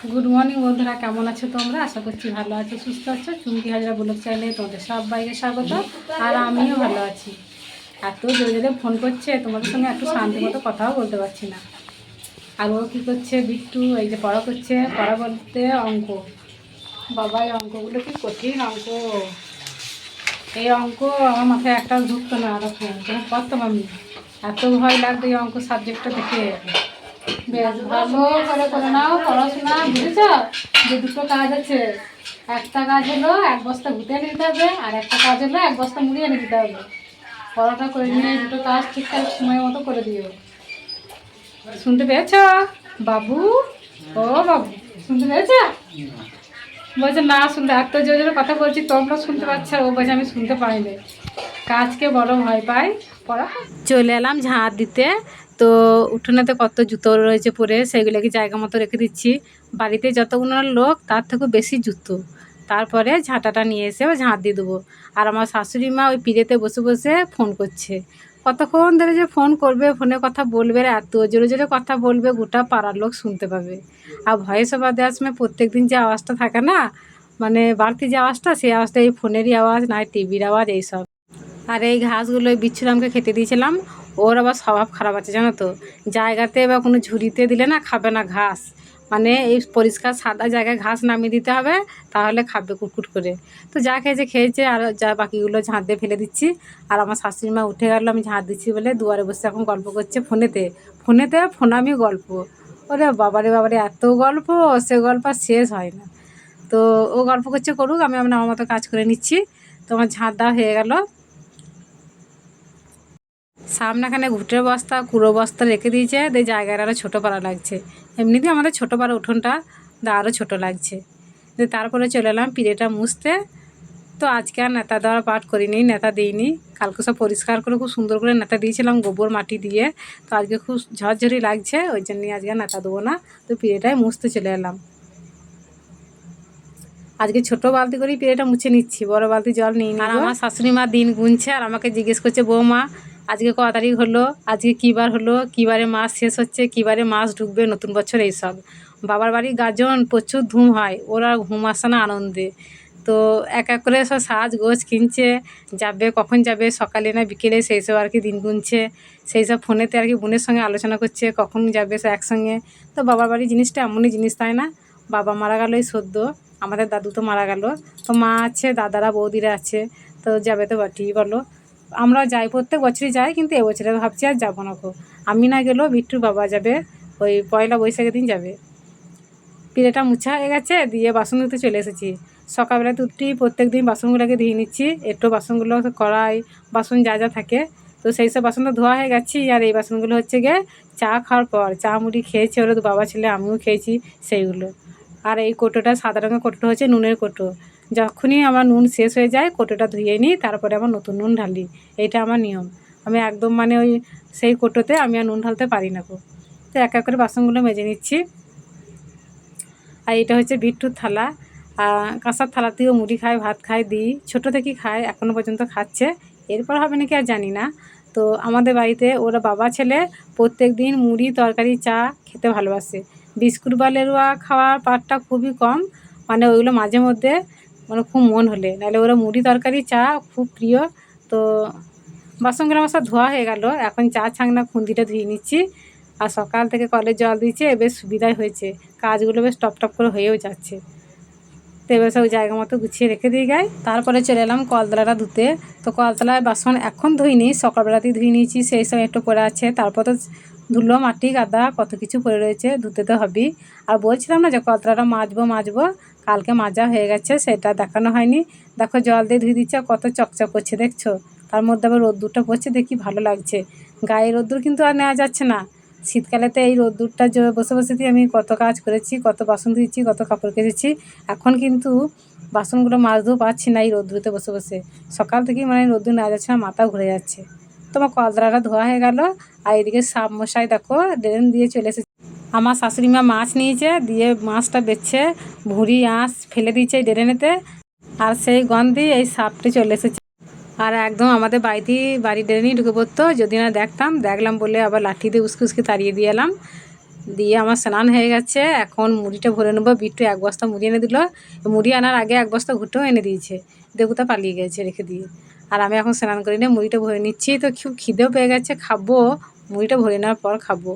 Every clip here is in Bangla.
গুড মর্নিং বন্ধুরা, কেমন আছো তোমরা? আশা করছি ভালো আছো, সুস্থ আছো। চুমকি হাজরা ব্লগ চ্যানেলে তোমাদের সবাইকে স্বাগত। আর আমিও ভালো আছি। এত জোরে জোরে ফোন করছে, তোমাদের সঙ্গে একটু শান্তি মতো কথাও বলতে পারছি না। আর ও কী করছে? বিট্টু এই যে পড়া করছে। পড়া বলতে অঙ্ক। বাবা, এই অঙ্কগুলো কি কঠিন অঙ্ক! এই অঙ্ক আমার মাথায় একটা ঢুকতো না। আর যখন করতাম আমি, এত ভয় লাগতো এই অঙ্ক সাবজেক্টটা দেখে। বেশ ভালো করে নাও পড়াশোনা, বুঝেছ? যে দুটো কাজ আছে। একটা কাজ হলো এক বস্তা ঘুটে এনে দিতে হবে, আর একটা কাজ হলো এক বস্তা মুড়ি এনে দিতে হবে। পড়াটা করে নিয়ে দুটো কাজ ঠিকঠাক সময় মতো করে দিও। শুনতে পেয়েছ বাবু? ও বাবু, শুনতে পেয়েছ? বলছে না শুনতে, এত জোরে জোরে কথা বলছি তোমরা শুনতে পাচ্ছ। ও বলছে আমি শুনতে পাইনি। কাজকে বড় ভয় পাই। পড়া চলে এলাম ঝাঁট দিতে। তো উঠোনেতে কত জুতো রয়েছে পরে, সেগুলোকে জায়গা মতো রেখে দিচ্ছি। বাড়িতে যতগুলো লোক তার থেকেও বেশি জুতো। তারপরে ঝাঁটাটা নিয়ে এসে ঝাঁট দিয়ে দেবো। আর আমার শাশুড়ি মা ওই পিড়েতে বসে বসে ফোন করছে। কতক্ষণ ধরে যে ফোন করবে, ফোনে কথা বলবে, এত জোরে জোরে কথা বলবে, গোটা পাড়ার লোক শুনতে পাবে। আর ভয়েস ওভার দেওয়ার সময় প্রত্যেক দিন যে আওয়াজটা থাকে না, মানে বাড়তি যে আওয়াজটা, সেই আওয়াজটা এই ফোনেরই আওয়াজ, না টিভির আওয়াজ, এইসব। আর এই ঘাসগুলো ওই বিচ্ছুরামকে খেতে দিয়েছিলাম। ওর আবার স্বভাব খারাপ আছে জানো তো। জায়গাতে বা কোনো ঝুড়িতে দিলে না খাবে না ঘাস। মানে এই পরিষ্কার সাদা জায়গায় ঘাস নামিয়ে দিতে হবে, তাহলে খাবে কুটকুট করে। তো যা খেয়েছে খেয়েছে, আর যা বাকিগুলো ঝাঁট দিয়ে ফেলে দিচ্ছি। আর আমার শাশুড়ি মা উঠে গেল আমি ঝাঁট দিচ্ছি বলে, দুয়ারে বসে এখন গল্প করছে ফোনেতে। ফোনামি গল্প। ওরে বাবারে বাবারে, এত গল্প! সে গল্প আর শেষ হয় না। তো ও গল্প করছে করুক, আমি আমার মতো কাজ করে নিচ্ছি। তো আমার ঝাঁট দেওয়া হয়ে গেল। সামনেখানে ঘুটের বস্তা, কুড়ো বস্তা রেখে দিয়েছে। দিয়ে জায়গাটা আরও ছোটো পাড়া লাগছে। এমনিতেই আমাদের ছোটো পাড়া উঠোনটা আরও ছোটো লাগছে। দিয়ে তারপরে চলে এলাম পিড়েটা মুছতে। তো আজকে আর নেতা দেওয়ার পাঠ করিনি, নেতা দিইনি। কালকে সব পরিষ্কার করে খুব সুন্দর করে নেতা দিয়েছিলাম গোবর মাটি দিয়ে। তো আজকে খুব ঝরঝরি লাগছে, ওই জন্যই আজকে নেতা দেবো না। তো পিড়েটাই মুছতে চলে এলাম। আজকে ছোটো বালতি করেই পিড়েটা মুছে নিচ্ছি, বড় বালতি জল নিয়ে নিই। আর আমার শাশুড়ি মা দিন গুনছে আর আমাকে জিজ্ঞেস করছে, বৌমা আজকে ক তারিখ হলো, আজকে কী বার হলো, কী বারে মাস শেষ হচ্ছে, কী বারে মাস ঢুকবে, নতুন বছর, এইসব। বাবার বাড়ি গাজন প্রচুর ধুম হয়, ওরা ঘুম আসে না আনন্দে। তো এক এক করে সব সাজগোজ কিনছে, যাবে কখন যাবে, সকালে না বিকেলে, সেই সব আর কি দিন গুনছে। সেই সব ফোনেতে আর কি বোনের সঙ্গে আলোচনা করছে কখন যাবে সে একসঙ্গে। তো বাবার বাড়ির জিনিসটা এমনই জিনিস, তাই না? বাবা মারা গেল এই সদ্য, আমাদের দাদু তো মারা গেল। তো মা আছে, দাদারা বৌদিরা আছে। তো যাবে তো বটেই বলো। আমরা যাই, প্রত্যেক বছরই যাই, কিন্তু এবছরে ভাবছি আর যাবো না গো। আমি না গেলেও বিট্টুর বাবা যাবে, ওই পয়লা বৈশাখের দিন যাবে। পিড়েটা মুছা হয়ে গেছে, দিয়ে বাসন ধুতে চলে এসেছি। সকালবেলা তুটি প্রত্যেক দিন বাসনগুলোকে ধুয়ে নিচ্ছি। একটু বাসনগুলো কড়াই বাসন যা যা থাকে, তো সেই সব বাসনটা ধোয়া হয়ে গেছি। আর এই বাসনগুলো হচ্ছে গিয়ে চা খাওয়ার পর, চা মুড়ি খেয়েছে ওরা তো বাবা ছেলে, আমিও খেয়েছি সেইগুলো। আর এই কোটোটা সাদা রঙের কোটোটা হচ্ছে নুনের কোটো। যখনই আমার নুন শেষ হয়ে যায় কোটোটা ধুয়ে নিই, তারপরে আমার নতুন নুন ঢালি। এইটা আমার নিয়ম। আমি একদম মানে ওই সেই কোটোতে আমি আর নুন ঢালতে পারি না গো। তো এক এক করে বাসনগুলো মেজে নিচ্ছি। আর এটা হচ্ছে বিট্টুর থালা। কাঁসার থালাতেও মুড়ি খায়, ভাত খায়, দিই ছোটো থেকেই খায়, এখনও পর্যন্ত খাচ্ছে। এরপর হবে নাকি আর জানি না। তো আমাদের বাড়িতে ওরা বাবা ছেলে প্রত্যেক দিন মুড়ি তরকারি চা খেতে ভালোবাসে। বিস্কুট বা লেরুয়া খাওয়ার পাটটা খুবই কম, মানে ওইগুলো মাঝে মধ্যে, মানে খুব মন হলে, নাহলে ওরা মুড়ি তরকারি চা খুব প্রিয়। তো বাসনগুলো আমার সব ধোয়া হয়ে গেল, এখন চা ছাঁকনা খুন্তিটা ধুয়ে নিচ্ছি। আর সকাল থেকে কলে জল দিচ্ছে, বেশ সুবিধাই হয়েছে, কাজগুলো বেশ টপ টপ করে হয়েও যাচ্ছে। তো এবার সব জায়গা মতো গুছিয়ে রেখে দিয়ে গাই। তারপরে চলে এলাম কলতলাটা ধুতে। তো কলতলায় বাসন এখন ধুইনি, সকালবেলাতেই ধুয়ে নিয়েছি, সেই সব একটু পড়ে আছে। তারপর তো ধুলো মাটি কাদা কত কিছু পড়ে রয়েছে, ধুতে তো হবেই। আর বলছিলাম না যে কলতলাটা মাজবো, কালকে মাজা হয়ে গেছে, সেটা দেখানো হয়নি। দেখো জল দিয়ে ধুয়ে দিচ্ছে, কত চকচক করছে দেখছো। তার মধ্যে আবার রোদ্দুরটা পড়ছে, দেখি ভালো লাগছে। গায়ে রোদ্দুর কিন্তু আর নেওয়া যাচ্ছে না। শীতকালেতে এই রোদ্দুরটা বসে বসে দিয়ে আমি কত কাজ করেছি, কত বাসন ধুয়েছি, কত কাপড় কেচেছি। এখন কিন্তু বাসনগুলো মাজতেও পারছি না এই রোদ্দুরতে বসে বসে। সকাল থেকেই মানে রোদ্দুর নেওয়া যাচ্ছে না, মাথা ঘুরে যাচ্ছে। তোমার কলতলাটা ধোয়া হয়ে গেল। আর এদিকে সাপ মশাই দেখো ড্রেন দিয়ে চলে এসেছে। আমার শাশুড়ি মা মাছ নিয়েছে, দিয়ে মাছটা বেছে ভুঁড়ি আঁশ ফেলে দিয়েছে এই ড্রেনেতে। আর সেই গন্ধে এই সাপটি চলে এসেছে। আর একদম আমাদের বাড়ির ড্রেনেই ঢুকে পড়তো, যদি না দেখলাম বলে আবার লাঠি দিয়ে উস্কে উস্কে তাড়িয়ে দিয়ে এলাম। দিয়ে আমার স্নান হয়ে গেছে। এখন মুড়িটা ভরে নেবো। বিট্টু 1 বস্তা মুড়ি এনে দিল। মুড়ি আনার আগে 1 বস্তা ঘুরতেও এনে দিয়েছে, দেবুতা পালিয়ে গেছে রেখে দিয়ে। আর আমি এখন স্নান করে নিয়ে মুড়িটা ভরে নিচ্ছি। তো খুব খিদেও পেয়ে গেছে, খাবো, মুড়িটা ভরে নেওয়ার পর খাবো।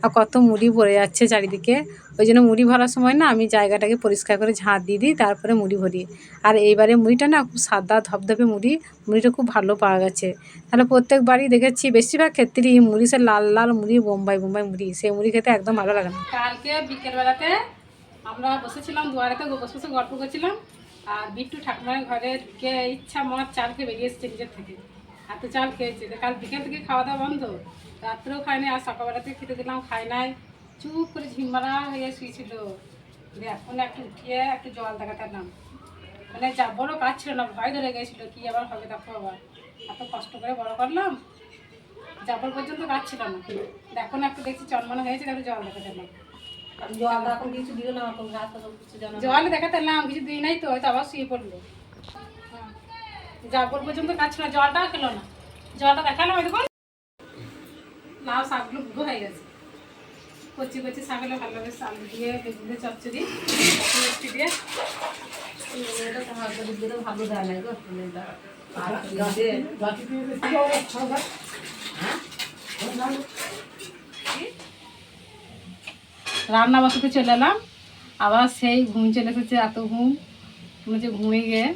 আর কত মুড়ি পড়ে যাচ্ছে চারিদিকে, ওই জন্য মুড়ি ভরার সময় না আমি জায়গাটাকে পরিষ্কার করে ঝাঁট দিয়ে দিই, তারপরে মুড়ি ভরি। আর এইবারে মুড়িটা না খুব সাদা ধপধপে মুড়ি, মুড়িটা খুব ভালো পাওয়া গেছে। তাহলে প্রত্যেকবারই দেখেছি বেশিরভাগ ক্ষেত্রেই মুড়ি সে লাল লাল মুড়ি, বোম্বাই বোম্বাই মুড়ি, সেই মুড়ি খেতে একদম ভালো লাগে না। কালকে বিকেলবেলাতে আমরা বসেছিলাম দুয়ারেতে, বসে বসে গল্প করছিলাম। আর বিট্টু ঠাকুমার ঘরে ঢুকে ইচ্ছা মত চাল খেয়ে বেরিয়ে এসেছে নিজের থেকে, এত চাল খেয়েছে। কাল বিকেল থেকে খাওয়া দাওয়া বন্ধ, রাত্রেও খায়নি, আর সকালবেলাতে খেতে দিলাম খায় নাই, চুপ করে ঝিমমারা হয়ে শুয়েছিল। এখন একটু উঠিয়ে একটু জল দেখাতে নাম, মানে যা বড় কাজ ছিল না, ভয় ধরে গেছিলো কি আবার হবে। দেখো আবার এত কষ্ট করে বড় করলাম, যাবার পর্যন্ত কাজ ছিল না। এখন একটু দেখছি চনমনে হয়েছে, একটু জল দেখাতে নাম। জল এখন কিছু দিও না, জল দেখাতে নাম কিছু দিই নাই তো, হয়তো আবার শুয়ে পড়লো। যাবার পর্যন্ত কাজ ছিল, জলটাও খেলো না, জলটা দেখালাম। দেখুন লাউ শাকগুলো বুধো হয়ে গেছে, কচি কচি শাকগুলো ভালো লাগে, আলু দিয়ে বেগুন দিয়ে চচ্চড়ি দিয়ে ভালো দেয় না গো। রান্না বসাতে চলে এলাম, আবার সেই ঘুম চলে এসেছে, এত ঘুম মনে হচ্ছে ঘুমিয়ে গিয়ে।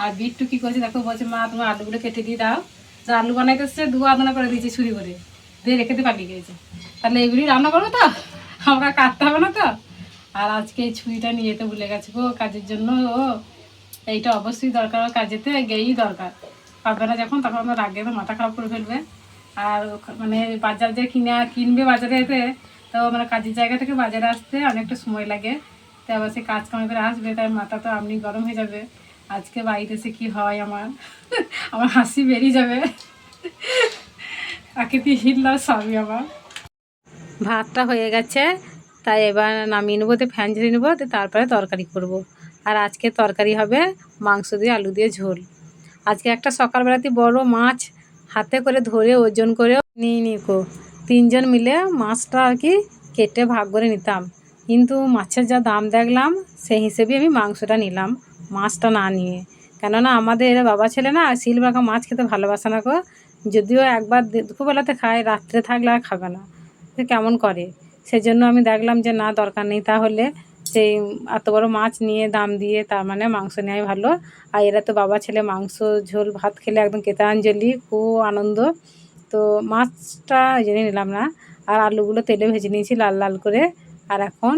আর বিট্টু কী করেছে দেখো, বলছে মা তোমার আলুগুলো কেটে দিয়ে দাও। যা আলু বানাইতে এসছে 2 আদনা করে দিয়েছি ছুরি করে, দিয়ে রেখে দিয়ে পালিয়ে গিয়েছে। তাহলে এগুলি রান্না করবো তো, আমরা কাটতে হবে না তো। আর আজকে এই ছুরিটা নিয়ে যেতে ভুলে গেছে গো কাজের জন্য। ও এইটা অবশ্যই দরকার, কাজেতে গেয়েই দরকার, পাবে না যখন তখন আমার রাগে তো মাথা খারাপ করে ফেলবে। আর মানে বাজার যে কিনবে বাজারে এতে, তো মানে কাজের জায়গা থেকে বাজারে আসতে অনেকটা সময় লাগে, তো আবার সে কাজ কাম করে আসবে, তাই মাথা তো এমনি গরম হয়ে যাবে। আজকে বাড়িতে এসে কী হয় আমার আমার হাসি বেরিয়ে যাবে, আকৃতি হিললাম সবই আমার। ভাতটা হয়ে গেছে, তাই এবার নামিয়ে নেবো, তো ফ্যান ঝরিয়ে নেবো, তো তারপরে তরকারি করব। আর আজকে তরকারি হবে মাংস দিয়ে আলু দিয়ে ঝোল। আজকে একটা সকালবেলাতে বড় মাছ হাতে করে ধরে ওজন করে নিয়ে নিকো, 3 জন মিলে মাছটা আর কি কেটে ভাগ করে নিতাম। কিন্তু মাছের যা দাম দেখলাম, সেই হিসেবে আমি মাংসটা নিলাম, মাছটা না নিয়ে। কেননা আমাদের বাবা ছেলে না শিলবাখা মাছ খেতে ভালোবাসে না গো, যদিও একবার দুপুরবেলাতে খায়, রাত্রে থাকলে আর খাবে না, কেমন করে। সেজন্য আমি দেখলাম যে না দরকার নেই, তাহলে সেই এত বড় মাছ নিয়ে দাম দিয়ে তার মানে মাংস নেওয়াই ভালো। আর এরা তো বাবা ছেলে মাংস ঝোল ভাত খেলে একদম কেতাঞ্জলি, খুব আনন্দ। তো মাছটা জেনে নিলাম না। আর আলুগুলো তেলে ভেজে নিয়েছি লাল লাল করে। আর এখন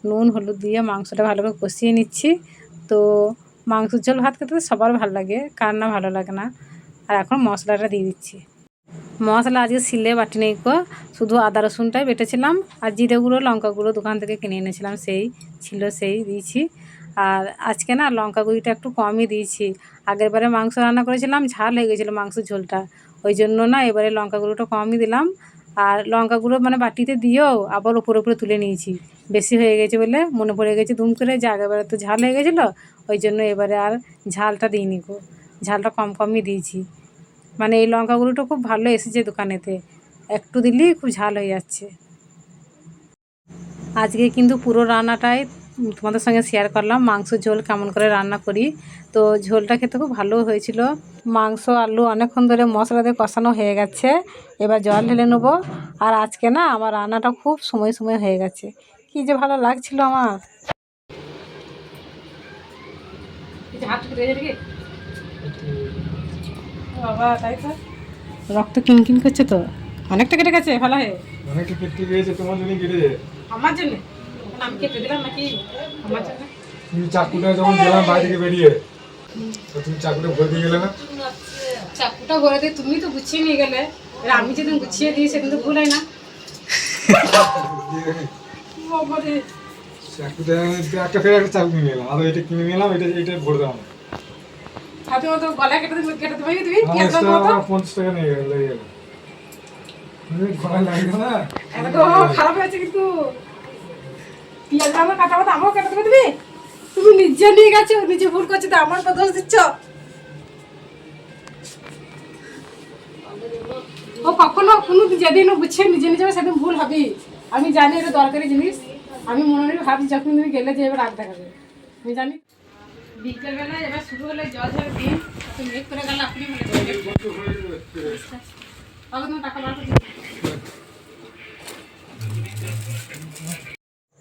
নুন হলুদ দিয়ে মাংসটা ভালো করে কষিয়ে নিচ্ছি। তো মাংসের ঝোল ভাত খেতে তো সবার ভালো লাগে, কার না ভালো লাগে না। আর এখন মশলাটা দিয়ে দিচ্ছি। মশলা আজকে শিলে বাটি নেই গো, শুধু আদা রসুনটাই বেটেছিলাম, আর জিরে গুঁড়ো লঙ্কা গুঁড়ো দোকান থেকে কিনে এনেছিলাম, সেই ছিল সেই দিয়েছি। আর আজকে না লঙ্কা গুঁড়িটা একটু কমই দিয়েছি, আগের বারে মাংস রান্না করেছিলাম ঝাল হয়ে গেছিলো মাংসের ঝোলটা, ওই জন্য না এবারে লঙ্কা গুঁড়োটা কমই দিলাম। আর লঙ্কা গুঁড়ো মানে বাটিতে দিয়েও আবার উপরে উপরে তুলে নিয়েছি, বেশি হয়ে গেছে বলে মনে পড়ে গেছে দুম করে যে আগেরবারে তো ঝাল হয়ে গেছিলো, ওই জন্য এবারে আর ঝালটা দিইনি গো, ঝালটা কম কমই দিয়েছি। মানে এই লঙ্কা গুঁড়োটা খুব ভালো এসেছে দোকানেতে, একটু দিলেই খুব ঝাল হয়ে যাচ্ছে। আজকে কিন্তু পুরো রান্নাটাই তোমাদের সঙ্গে শেয়ার করলাম, মাংস ঝোল কেমন করে রান্না করি। তো ঝোলটা খেতে খুব ভালো হয়েছিল। মাংস আলু অনেকক্ষণ ধরে মশলা দিয়ে কষানো হয়ে গেছে, এবার জল ঢেলে নেবো। আর আজকে না আমার রান্নাটা খুব সময় সময় হয়ে গেছে, কী যে ভালো লাগছিল আমার। বাবা তাই তো রক্ত কিনকিন করছে, তো অনেকটা কেটে গেছে ভালো হয়ে, অনেকটা কেটে গিয়েছে, তোমার জন্য কেটেছে। আমার জন্য আমি কেটে দিলাম নাকি আমার জন্য? তুমি চাকুটা যখন গেলাম বাড়ি থেকে বেরিয়ে, তো তুমি চাকুটা ভরে দিয়ে গেলে না? চাকুটা ভরে দিয়ে তুমি তো গুছিয়ে নিয়ে গেলে, এবার আমি যেদিন গুছিয়ে দিই সেদিন তো ভুল হয় না। চাকুটা একটা ফের একটা চাকু কিনে নিলাম, আরো এটা কিনে নিলাম, এটা ভরে দেওয়া না। হাতে মতো গলায় কেটে দেবে তুমি 50 টাকা নিয়ে লেগে গেল, গলায় লাগবে না। খারাপ হয়েছে কিন্তু পিঁয়াজ আমার কাটা মতো আমাকে কেটে দেবে তুমি, তুমি নিজে নিয়ে গেছো, নিজে ভুল করছো, তো আমার দোষ দিচ্ছ। ও কখনো কোনো যেদিন গুছিয়ে নিজে নিজে সেদিন ভুল হবেই। আমি জানি এটা দরকারি জিনিস, আমি মনে মনে ভাবছি যখন তুমি গেলে যে এবার রাগ দেখাবে, আমি জানি বিকেলবেলায় এবার শুরু হলে জল ঝড় দিন তো মেঘ করে গেলে আপনি তোমার টাকা বার করে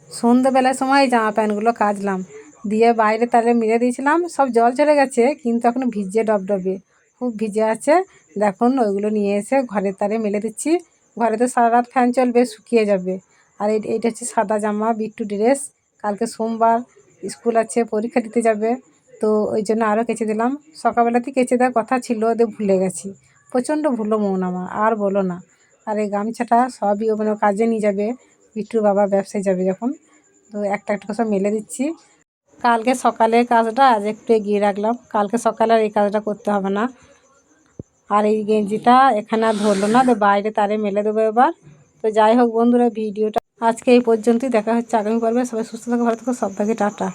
সন্ধ্যেবেলার সময় জামা প্যান্টগুলো কাচলাম, দিয়ে বাইরে তারে মেরে দিয়েছিলাম, সব জল চলে গেছে কিন্তু এখন ভিজে ডবডবে, খুব ভিজে আছে। দেখুন ওইগুলো নিয়ে এসে ঘরের তারে মেলে দিচ্ছি, ঘরে তো সারা রাত ফ্যান চলবে, শুকিয়ে যাবে। আর এইটা হচ্ছে সাদা জামা, বিট্টু ড্রেস, কালকে সোমবার স্কুল আছে, পরীক্ষা দিতে যাবে, তো ওই জন্য আরও কেচে দিলাম। সকালবেলাতেই কেচে দেওয়ার কথা ছিল, ওদের ভুলে গেছি, প্রচণ্ড ভুলো মন আমার, আর বলো না। আর এই গামছাটা সবই মানে কাজে নিয়ে যাবে, বিট্টুর বাবা ব্যবসায় যাবে যখন, তো একটা একটা সব মেলে দিচ্ছি। কালকে সকালের কাজটা আজ একটু এগিয়ে রাখলাম, কালকে সকালে আর এই কাজটা করতে হবে না। আর এই গেঞ্জিটা এখানে আর ধরলো না, তো বাইরে তারে মেলে দেবো এবার। তো যাই হোক বন্ধুরা, ভিডিওটা আজকে এই পর্যন্তই, দেখা হচ্ছে আগামী পর্বে। সবাই সুস্থ থাকো, ভালো থাকো, সবাইকে টাটা।